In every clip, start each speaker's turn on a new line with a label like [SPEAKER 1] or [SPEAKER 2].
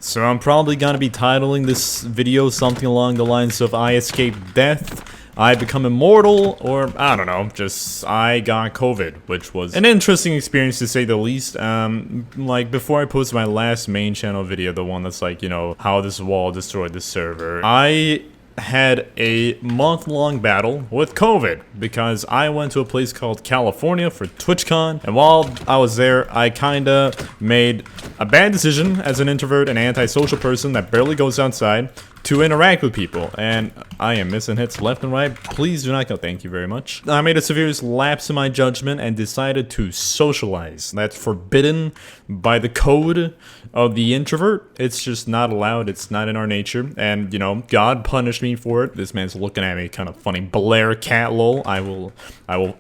[SPEAKER 1] So I'm probably gonna be titling this video something along the lines of I escaped death, I become immortal, or I don't know, just I got COVID, which was an interesting experience to say the least. Like before I posted my last main channel video, the one that's like, you know, how this wall destroyed the server, I had a month-long battle with COVID because I went to a place called California for TwitchCon, and while I was there, I kinda made a bad decision as an introvert and antisocial person that barely goes outside to interact with people, and I am missing hits left and right. Please do not go. Thank you very much. I made a severe lapse in my judgment and decided to socialize. That's forbidden by the code of the introvert. It's just not allowed. It's not in our nature, and you know, God punished me for it. This man's looking at me kind of funny. Blair cat lol. I will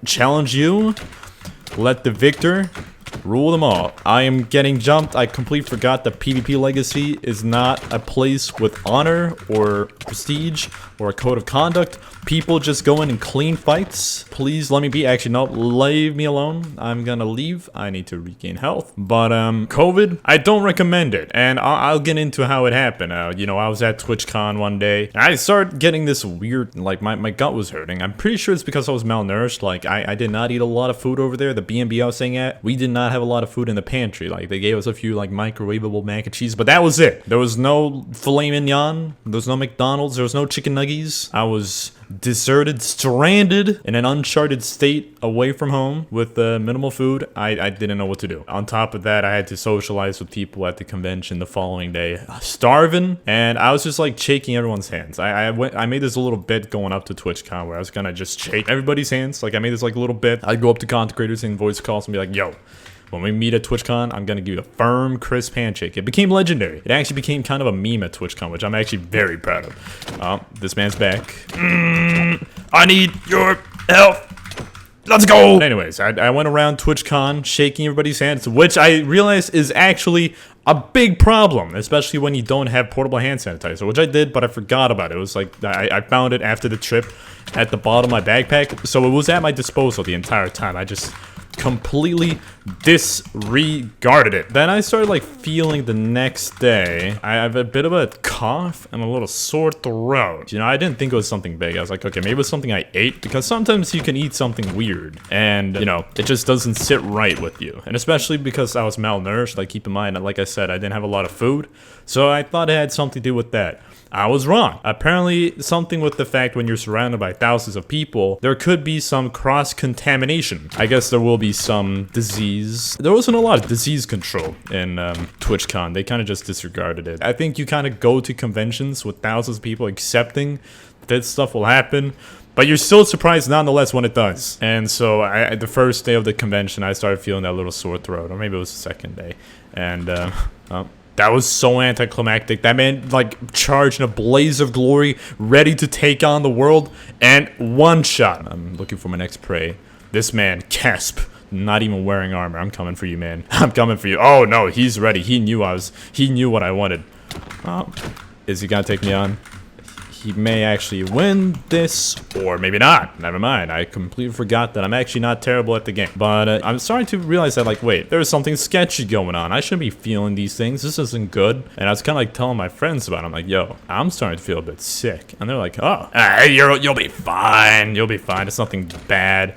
[SPEAKER 1] challenge you. Let the victor rule them all. I am getting jumped. I completely forgot that PvP Legacy is not a place with honor or prestige or a code of conduct. People just go in and clean fights. Please let me be. Actually, no, leave me alone. I'm gonna leave. I need to regain health. But COVID, I don't recommend it. And I'll get into how it happened. You know, I was at TwitchCon one day, and I started getting this weird, like my gut was hurting. I'm pretty sure it's because I was malnourished. Like I did not eat a lot of food over there. The B&B I was staying at, we did not have a lot of food in the pantry. Like they gave us a few like microwavable mac and cheese, but that was it. There was no filet mignon. There was no McDonald's. There was no chicken nuggies. I was deserted, stranded in an uncharted state away from home with minimal food. I didn't know what to do. On top of that, I had to socialize with people at the convention the following day, starving, and I was just like shaking everyone's hands. I made this little bit going up to TwitchCon where I was gonna just shake everybody's hands. Like I made this like little bit. I'd go up to content creators and voice calls and be like, yo, when we meet at TwitchCon, I'm gonna give you a firm, crisp handshake. It became legendary. It actually became kind of a meme at TwitchCon, which I'm actually very proud of. This man's back. I need your help. Let's go! But anyways, I went around TwitchCon shaking everybody's hands, which I realized is actually a big problem, especially when you don't have portable hand sanitizer, which I did, but I forgot about it. It was like, I found it after the trip at the bottom of my backpack, so it was at my disposal the entire time. I just completely disregarded it. Then I started like feeling the next day, I have a bit of a cough and a little sore throat. You know, I didn't think it was something big. I was like, okay, maybe it was something I ate, because sometimes you can eat something weird and, you know, it just doesn't sit right with you. And especially because I was malnourished, like keep in mind, like I said, I didn't have a lot of food. So I thought it had something to do with that. I was wrong. Apparently, something with the fact when you're surrounded by thousands of people, there could be some cross-contamination. I guess there will be some disease. There wasn't a lot of disease control in TwitchCon. They kind of just disregarded it. I think you kind of go to conventions with thousands of people accepting that stuff will happen, but you're still surprised nonetheless when it does. And so the first day of the convention, I started feeling that little sore throat, or maybe it was the second day. And that was so anticlimactic. That man, like, charged in a blaze of glory, ready to take on the world, and one shot. I'm looking for my next prey. This man, Casp, not even wearing armor. I'm coming for you, man. I'm coming for you. Oh, no, he's ready. He knew what I wanted. Is he gonna take me on? He may actually win this, or maybe not. Never mind. I completely forgot that I'm actually not terrible at the game. But I'm starting to realize that, like, wait, there's something sketchy going on. I shouldn't be feeling these things. This isn't good. And I was kind of like telling my friends about it. I'm like, yo, I'm starting to feel a bit sick. And they're like, oh, hey, you'll be fine. You'll be fine. It's nothing bad.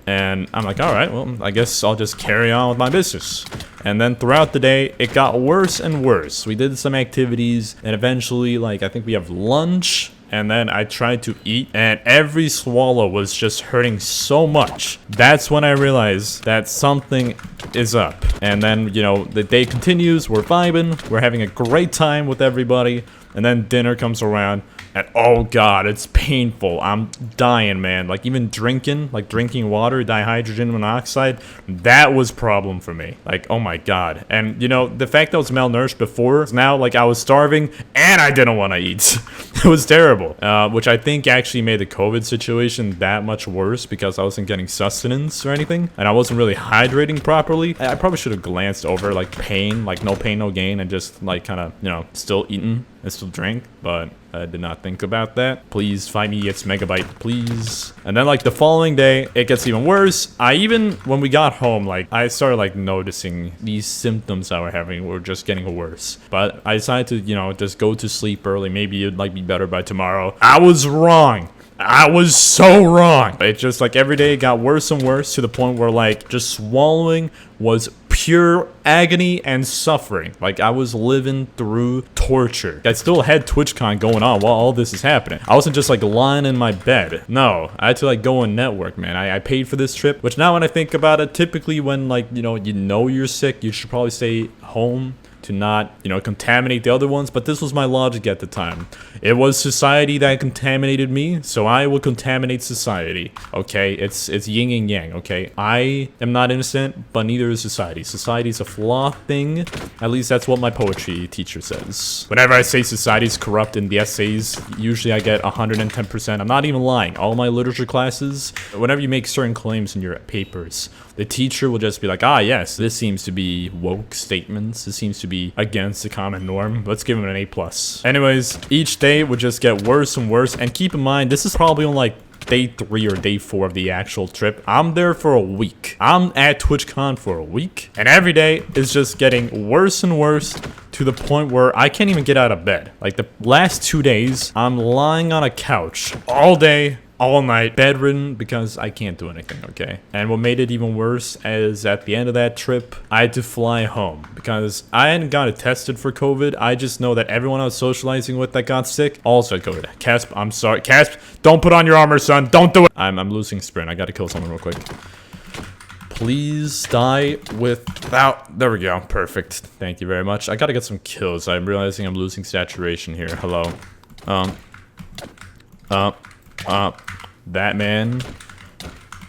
[SPEAKER 1] And I'm like, all right, well, I guess I'll just carry on with my business. And then throughout the day, it got worse and worse. We did some activities, and eventually, like, I think we have lunch, and then I tried to eat, and every swallow was just hurting so much. That's when I realized that something is up. And then, you know, the day continues, we're vibing, we're having a great time with everybody, and then dinner comes around, and oh god, it's painful. I'm dying, man. Like even drinking water, dihydrogen monoxide, that was a problem for me. Like, oh my god. And you know, the fact that I was malnourished before, now like I was starving and I didn't want to eat. It was terrible. Which I think actually made the COVID situation that much worse because I wasn't getting sustenance or anything. And I wasn't really hydrating properly. I probably should have glanced over like pain, like no pain, no gain, and just like kind of, you know, still eating. I still drank, but I did not think about that. Please find me, it's Megabyte, please. And then like the following day, it gets even worse. When we got home, like I started like noticing these symptoms I were having were just getting worse. But I decided to, you know, just go to sleep early. Maybe it'd like be better by tomorrow. I was wrong. I was so wrong. It just like every day it got worse and worse to the point where like just swallowing was pure agony and suffering. Like I was living through torture. I still had TwitchCon going on while all this is happening. I wasn't just like lying in my bed. No, I had to like go and network, man. I paid for this trip, which now when I think about it, typically when like, you know you're sick, you should probably stay home to not, you know, contaminate the other ones. But this was my logic at the time. It was society that contaminated me, so I will contaminate society. Okay, it's yin and yang. Okay, I am not innocent, but neither is society. Society's a flawed thing. At least that's what my poetry teacher says. Whenever I say society's corrupt in the essays, usually I get 110%. I'm not even lying. All my literature classes, whenever you make certain claims in your papers, the teacher will just be like, ah, yes, this seems to be woke statements. This seems to be against the common norm. Let's give him an A+. Anyways, each day would just get worse and worse. And keep in mind, this is probably on like day 3 or day 4 of the actual trip. I'm there for a week. I'm at TwitchCon for a week. And every day is just getting worse and worse to the point where I can't even get out of bed. Like the last 2 days, I'm lying on a couch all day, all night, bedridden, because I can't do anything, okay? And what made it even worse is at the end of that trip, I had to fly home because I hadn't gotten tested for COVID. I just know that everyone I was socializing with that got sick also had COVID. Casp, I'm sorry. Casp, don't put on your armor, son. Don't do it. I'm losing sprint. I gotta kill someone real quick. Please die without... There we go. Perfect. Thank you very much. I gotta get some kills. I'm realizing I'm losing saturation here. Hello. That man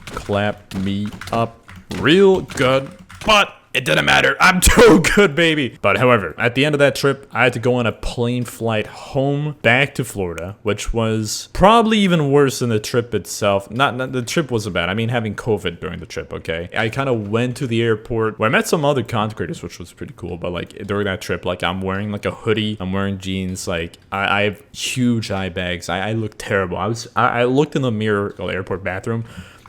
[SPEAKER 1] clapped me up real good, but it didn't matter. I'm too good, baby. But however, at the end of that trip, I had to go on a plane flight home back to Florida, which was probably even worse than the trip itself. Not the trip wasn't bad. I mean, having COVID during the trip, okay? I kind of went to the airport where I met some other content creators, which was pretty cool. But like during that trip, like I'm wearing like a hoodie, I'm wearing jeans, like I have huge eye bags. I look terrible. I looked in the mirror, the airport bathroom.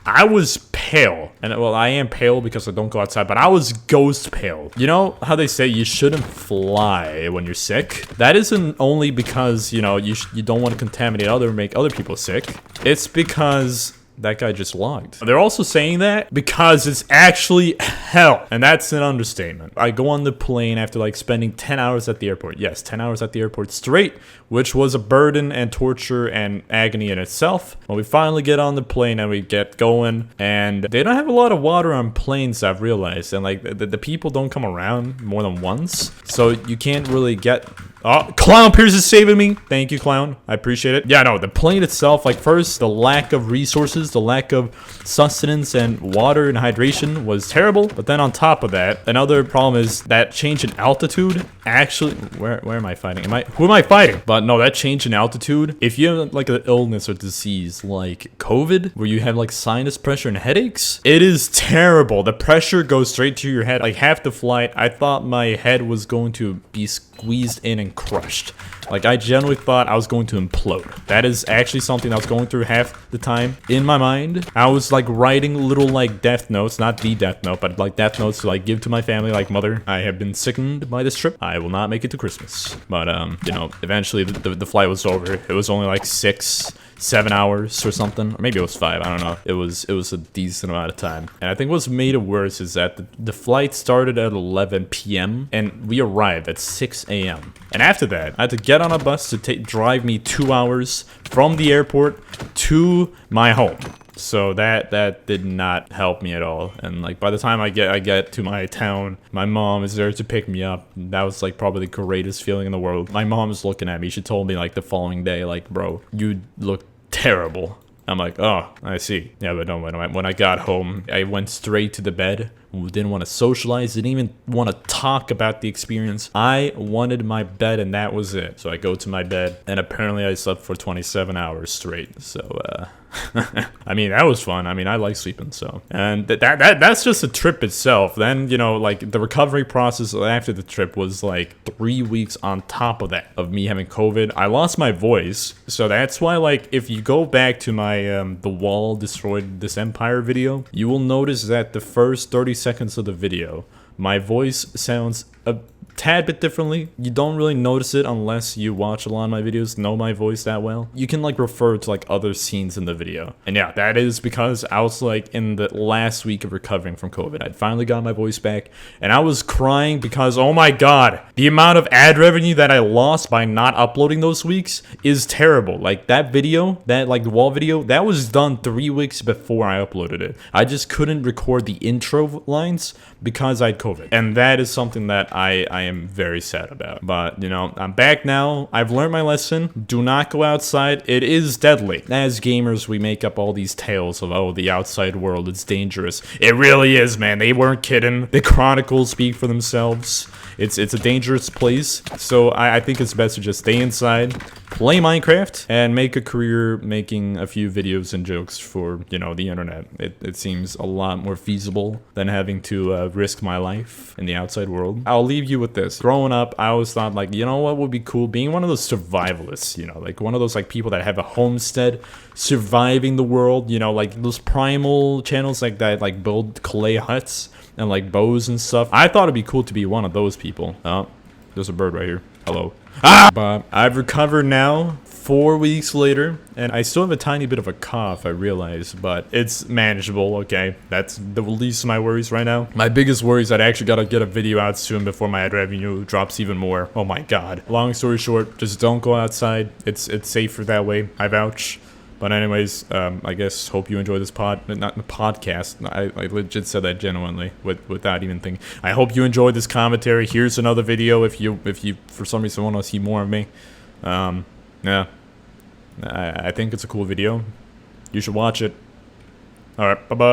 [SPEAKER 1] I was pale, and well, I am pale because I don't go outside, but I was ghost pale. You know how they say you shouldn't fly when you're sick? That isn't only because, you know, you don't want to contaminate make other people sick. It's because that guy just logged. They're also saying that because it's actually hell, and that's an understatement. I go on the plane after like spending 10 hours at the airport. Yes, 10 hours at the airport straight, which was a burden and torture and agony in itself. When we finally get on the plane and we get going, and they don't have a lot of water on planes, I've realized, and like the people don't come around more than once, so you can't really get... Oh, Clown Pierce is saving me. Thank you, Clown. I appreciate it. Yeah, no, the plane itself, like first, the lack of resources, the lack of sustenance and water and hydration was terrible. But then on top of that, another problem is that change in altitude. Actually, where am I fighting? Who am I fighting? But no, that change in altitude, if you have like an illness or disease like COVID, where you have like sinus pressure and headaches, it is terrible. The pressure goes straight to your head. Like half the flight, I thought my head was going to be squeezed in and crushed. Like I genuinely thought I was going to implode. That is actually something I was going through half the time in my mind. I was like writing little like death notes, not the death note, but like death notes to like give to my family, like, mother, I have been sickened by this trip. I will not make it to Christmas. But you know, eventually the flight was over. It was only like 6-7 hours or something, or maybe it was 5, I don't know. It was a decent amount of time. And I think what's made it worse is that the flight started at 11 p.m. and we arrived at 6 a.m. And after that, I had to get on a bus to drive me 2 hours from the airport to my home. So that did not help me at all. And like by the time I get to my town, my mom is there to pick me up. That was like probably the greatest feeling in the world. My mom is looking at me. She told me like the following day, like, bro, you look terrible. I'm like, oh, I see. Yeah, but no, when I got home, I went straight to the bed didn't want to socialize, didn't even want to talk about the experience. I wanted my bed, and that was it. So I go to my bed, and apparently I slept for 27 hours straight. So, I mean, that was fun. I mean, I like sleeping, so. And that's just the trip itself. Then, you know, like, the recovery process after the trip was, like, 3 weeks on top of that, of me having COVID. I lost my voice, so that's why, like, if you go back to my, the wall destroyed this empire video, you will notice that the first 30 seconds of the video, my voice sounds a tad bit differently. You don't really notice it unless you watch a lot of my videos, know my voice that well. You can like refer to like other scenes in the video. And yeah, that is because I was like in the last week of recovering from COVID. I'd finally got my voice back and I was crying because, oh my god, the amount of ad revenue that I lost by not uploading those weeks is terrible. Like that video, that like the wall video, that was done 3 weeks before I uploaded it. I just couldn't record the intro lines because I had COVID. And that is something that I am very sad about. But, you know, I'm back now. I've learned my lesson. Do not go outside. It is deadly. As gamers, we make up all these tales of, oh, the outside world is dangerous. It really is, man. They weren't kidding. The chronicles speak for themselves. It's a dangerous place. So I think it's best to just stay inside, play Minecraft, and make a career making a few videos and jokes for, you know, the internet. It seems a lot more feasible than having to risk my life in the outside world. I'll leave you with this. Growing up, I always thought, like, you know what would be cool? Being one of those survivalists, you know, like one of those like people that have a homestead, surviving the world, you know, like those primal channels like that, like build clay huts and like bows and stuff. I thought it'd be cool to be one of those people. Oh, there's a bird right here. Hello. Ah! But I've recovered now, 4 weeks later, and I still have a tiny bit of a cough, I realize, but it's manageable, okay? That's the least of my worries right now. My biggest worry is that I actually gotta get a video out soon before my ad revenue drops even more. Oh my god. Long story short, just don't go outside. It's safer that way. I vouch. But anyways, I guess hope you enjoy this podcast. I legit said that genuinely without even thinking. I hope you enjoyed this commentary. Here's another video if you for some reason want to see more of me. Yeah, I think it's a cool video. You should watch it. All right, bye bye.